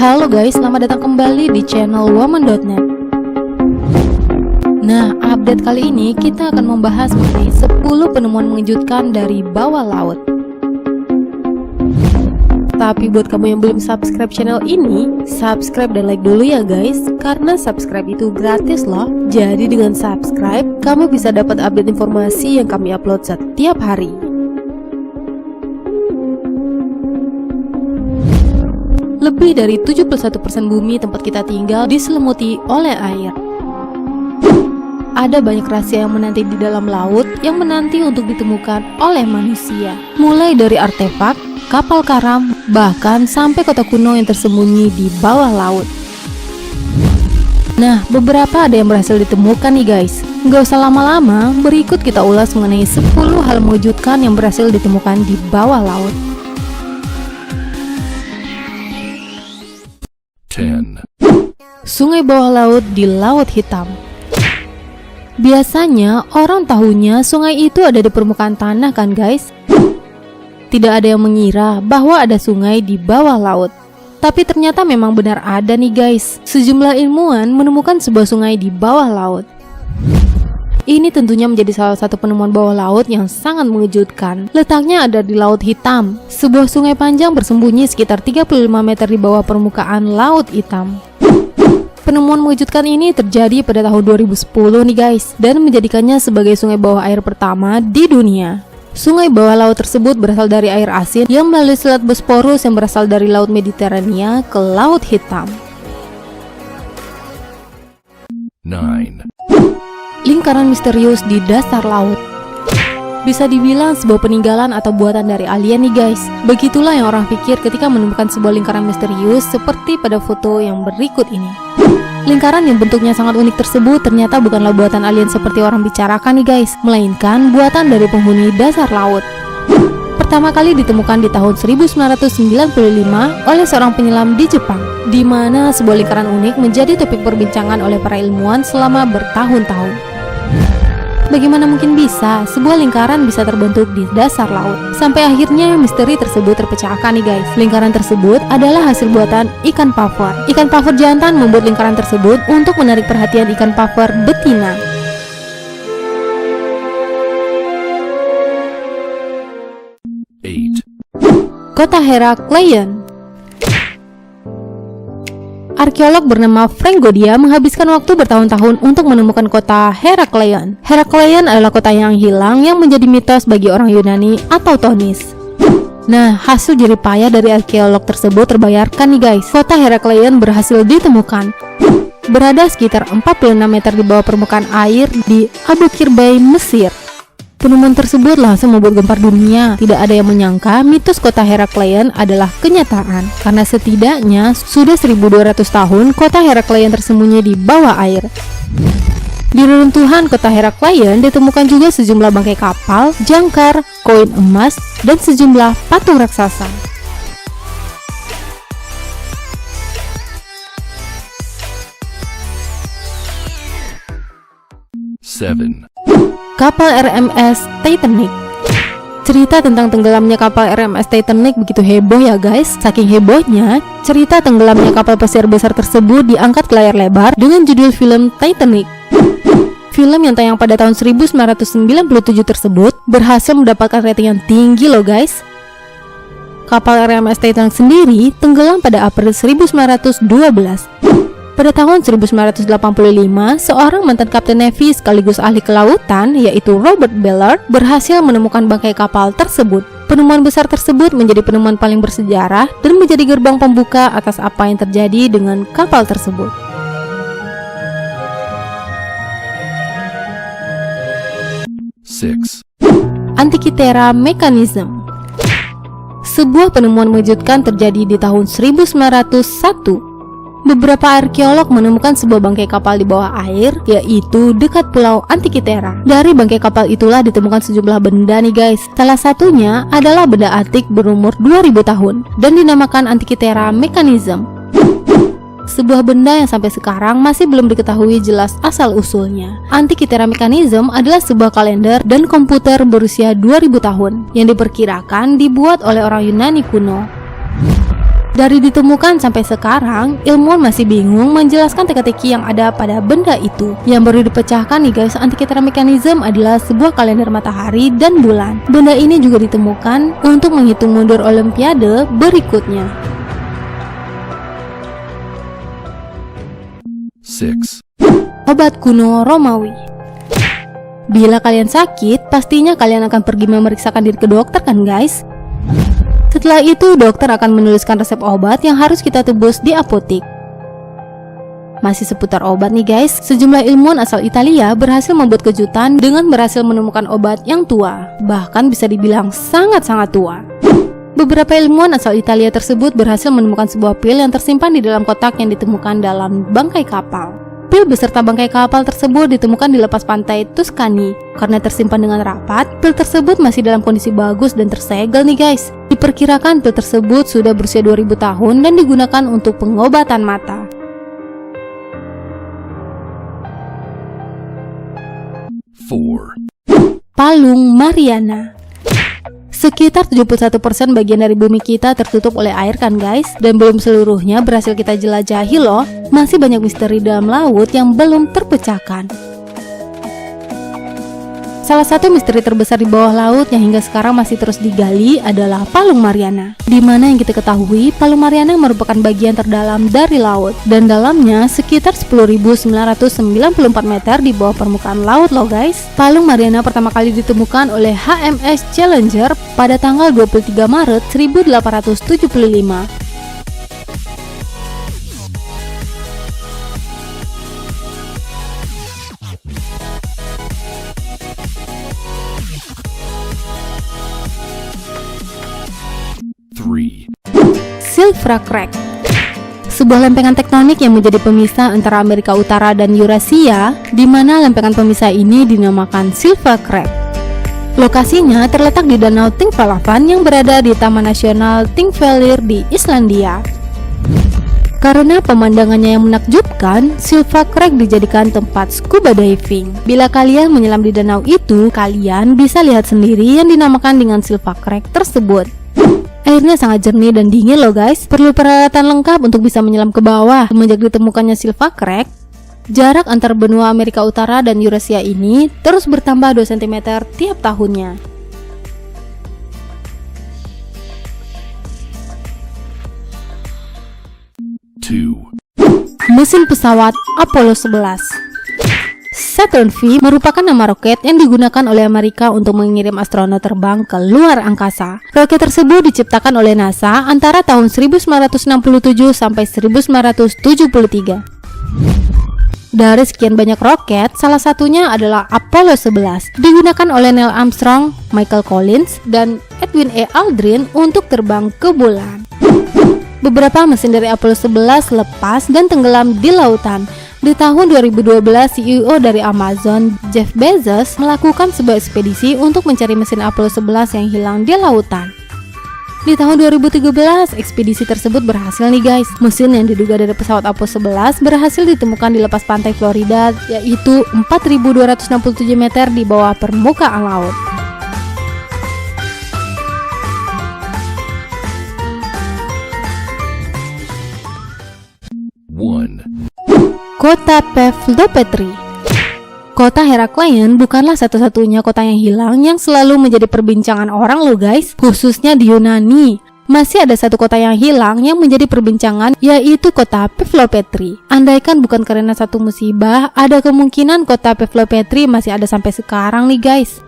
Halo guys, selamat datang kembali di channel Woman.net. Nah, update kali ini kita akan membahas mengenai 10 penemuan mengejutkan dari bawah laut. Tapi buat kamu yang belum subscribe channel ini, subscribe dan like dulu ya guys, karena subscribe itu gratis loh. Jadi dengan subscribe, kamu bisa dapat update informasi yang kami upload setiap hari. Lebih dari 71% bumi tempat kita tinggal diselimuti oleh air. Ada banyak rahasia yang menanti di dalam laut yang menanti untuk ditemukan oleh manusia. Mulai dari artefak, kapal karam, bahkan sampai kota kuno yang tersembunyi di bawah laut. Nah, beberapa ada yang berhasil ditemukan nih guys. Nggak usah lama-lama, berikut kita ulas mengenai 10 hal mengejutkan yang berhasil ditemukan di bawah laut. 10. Sungai bawah laut di Laut Hitam. Biasanya orang tahunya sungai itu ada di permukaan tanah kan guys? Tidak ada yang mengira bahwa ada sungai di bawah laut. Tapi ternyata memang benar ada nih guys. Sejumlah ilmuwan menemukan sebuah sungai di bawah laut. Ini tentunya menjadi salah satu penemuan bawah laut yang sangat mengejutkan. Letaknya ada di Laut Hitam, sebuah sungai panjang bersembunyi sekitar 35 meter di bawah permukaan Laut Hitam. Penemuan mengejutkan ini terjadi pada tahun 2010 nih guys, dan menjadikannya sebagai sungai bawah air pertama di dunia. Sungai bawah laut tersebut berasal dari air asin yang melalui Selat Bosporus yang berasal dari Laut Mediterania ke Laut Hitam. 9. Lingkaran misterius di dasar laut. Bisa dibilang sebuah peninggalan atau buatan dari alien nih guys. Begitulah yang orang pikir ketika menemukan sebuah lingkaran misterius seperti pada foto yang berikut ini. Lingkaran yang bentuknya sangat unik tersebut ternyata bukanlah buatan alien seperti orang bicarakan nih guys, melainkan buatan dari penghuni dasar laut. Pertama kali ditemukan di tahun 1995 oleh seorang penyelam di Jepang, di mana sebuah lingkaran unik menjadi topik perbincangan oleh para ilmuwan selama bertahun-tahun. Bagaimana mungkin bisa sebuah lingkaran bisa terbentuk di dasar laut? Sampai akhirnya misteri tersebut terpecahkan nih guys. Lingkaran tersebut adalah hasil buatan ikan puffer. Ikan puffer jantan membuat lingkaran tersebut untuk menarik perhatian ikan puffer betina. 8. Kota Herakleion. Arkeolog bernama Frank Godia menghabiskan waktu bertahun-tahun untuk menemukan kota Herakleion. Herakleion adalah kota yang hilang yang menjadi mitos bagi orang Yunani atau Tonis. Nah, hasil jerih payah dari arkeolog tersebut terbayarkan nih guys. Kota Herakleion berhasil ditemukan. Berada sekitar 46 meter di bawah permukaan air di Abu Qir Bay, Mesir. Penemuan tersebut langsung membuat gempar dunia. Tidak ada yang menyangka mitos kota Herakleion adalah kenyataan, karena setidaknya sudah 1200 tahun kota Herakleion tersembunyi di bawah air. Di reruntuhan kota Herakleion ditemukan juga sejumlah bangkai kapal, jangkar, koin emas, dan sejumlah patung raksasa. 7. Kapal RMS Titanic. Cerita tentang tenggelamnya kapal RMS Titanic begitu heboh ya guys. Saking hebohnya, cerita tenggelamnya kapal pesiar besar tersebut diangkat ke layar lebar dengan judul film Titanic. Film yang tayang pada tahun 1997 tersebut berhasil mendapatkan rating yang tinggi loh guys. Kapal RMS Titanic sendiri tenggelam pada April 1912. Pada tahun 1985, seorang mantan kapten Navy sekaligus ahli kelautan, yaitu Robert Ballard, berhasil menemukan bangkai kapal tersebut. Penemuan besar tersebut menjadi penemuan paling bersejarah dan menjadi gerbang pembuka atas apa yang terjadi dengan kapal tersebut. 6. Antikythera mechanism. Sebuah penemuan mengejutkan terjadi di tahun 1901. Beberapa arkeolog menemukan sebuah bangkai kapal di bawah air, yaitu dekat pulau Antikythera. Dari bangkai kapal itulah ditemukan sejumlah benda nih guys. Salah satunya adalah benda antik berumur 2000 tahun dan dinamakan Antikythera mechanism. Sebuah benda yang sampai sekarang masih belum diketahui jelas asal-usulnya. Antikythera mechanism adalah sebuah kalender dan komputer berusia 2000 tahun yang diperkirakan dibuat oleh orang Yunani kuno. Dari ditemukan sampai sekarang, ilmuwan masih bingung menjelaskan teka-teki yang ada pada benda itu. Yang baru dipecahkan nih guys, Antikythera mechanism adalah sebuah kalender matahari dan bulan. Benda ini juga ditemukan untuk menghitung mundur Olimpiade berikutnya. 6, Obat kuno Romawi. Bila kalian sakit, pastinya kalian akan pergi memeriksakan diri ke dokter kan guys? Setelah itu, dokter akan menuliskan resep obat yang harus kita tebus di apotik. Masih seputar obat nih guys, sejumlah ilmuwan asal Italia berhasil membuat kejutan dengan berhasil menemukan obat yang tua, bahkan bisa dibilang sangat-sangat tua. Beberapa ilmuwan asal Italia tersebut berhasil menemukan sebuah pil yang tersimpan di dalam kotak yang ditemukan dalam bangkai kapal. Pil beserta bangkai kapal tersebut ditemukan di lepas pantai Tuscany. Karena tersimpan dengan rapat, pil tersebut masih dalam kondisi bagus dan tersegel nih guys. Diperkirakan pil tersebut sudah berusia 2000 tahun dan digunakan untuk pengobatan mata. 4, Palung Mariana. Sekitar 71% bagian dari bumi kita tertutup oleh air kan guys, dan belum seluruhnya berhasil kita jelajahi loh. Masih banyak misteri dalam laut yang belum terpecahkan. Salah satu misteri terbesar di bawah laut yang hingga sekarang masih terus digali adalah Palung Mariana. Di mana yang kita ketahui, Palung Mariana merupakan bagian terdalam dari laut, dan dalamnya sekitar 10.994 meter di bawah permukaan laut loh guys. Palung Mariana pertama kali ditemukan oleh HMS Challenger pada tanggal 23 Maret 1875. Silfra Crack, sebuah lempengan tektonik yang menjadi pemisah antara Amerika Utara dan Eurasia, di mana lempengan pemisah ini dinamakan Silfra Crack. Lokasinya terletak di Danau Thingvallavatn yang berada di Taman Nasional Thingvellir di Islandia. Karena pemandangannya yang menakjubkan, Silfra Crack dijadikan tempat scuba diving. Bila kalian menyelam di danau itu, kalian bisa lihat sendiri yang dinamakan dengan Silfra Crack tersebut. Airnya sangat jernih dan dingin loh guys. Perlu peralatan lengkap untuk bisa menyelam ke bawah. Semenjak ditemukannya Silfra Crack, jarak antar benua Amerika Utara dan Eurasia ini terus bertambah 2 cm tiap tahunnya. 2, Mesin pesawat Apollo 11. Saturn V merupakan nama roket yang digunakan oleh Amerika untuk mengirim astronot terbang ke luar angkasa. Roket tersebut diciptakan oleh NASA antara tahun 1967 sampai 1973. Dari sekian banyak roket, salah satunya adalah Apollo 11, digunakan oleh Neil Armstrong, Michael Collins, dan Edwin E. Aldrin untuk terbang ke bulan. Beberapa mesin dari Apollo 11 lepas dan tenggelam di lautan. Di tahun 2012, CEO dari Amazon, Jeff Bezos, melakukan sebuah ekspedisi untuk mencari mesin Apollo 11 yang hilang di lautan. Di tahun 2013, ekspedisi tersebut berhasil nih guys. Mesin yang diduga dari pesawat Apollo 11 berhasil ditemukan di lepas pantai Florida, yaitu 4.267 meter di bawah permukaan laut. Kota Pevlopetri. Kota Herakleion bukanlah satu-satunya kota yang hilang yang selalu menjadi perbincangan orang loh guys, khususnya di Yunani. Masih ada satu kota yang hilang yang menjadi perbincangan, yaitu kota Pevlopetri. Andaikan bukan karena satu musibah, ada kemungkinan kota Pevlopetri masih ada sampai sekarang nih guys.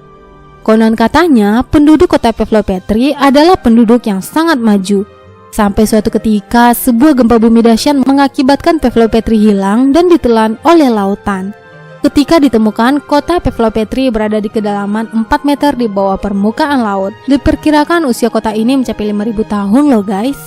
Konon katanya, penduduk kota Pevlopetri adalah penduduk yang sangat maju. Sampai suatu ketika, sebuah gempa bumi dahsyat mengakibatkan Pevlopetri hilang dan ditelan oleh lautan. Ketika ditemukan, kota Pevlopetri berada di kedalaman 4 meter di bawah permukaan laut. Diperkirakan usia kota ini mencapai 5.000 tahun loh guys.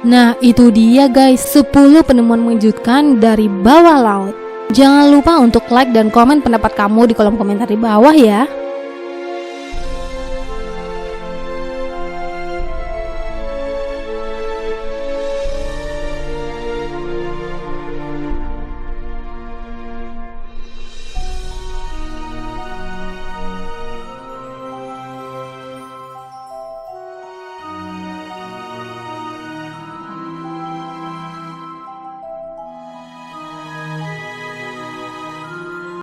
Nah, itu dia guys, 10 penemuan mengejutkan dari bawah laut. Jangan lupa untuk like dan komen pendapat kamu di kolom komentar di bawah ya.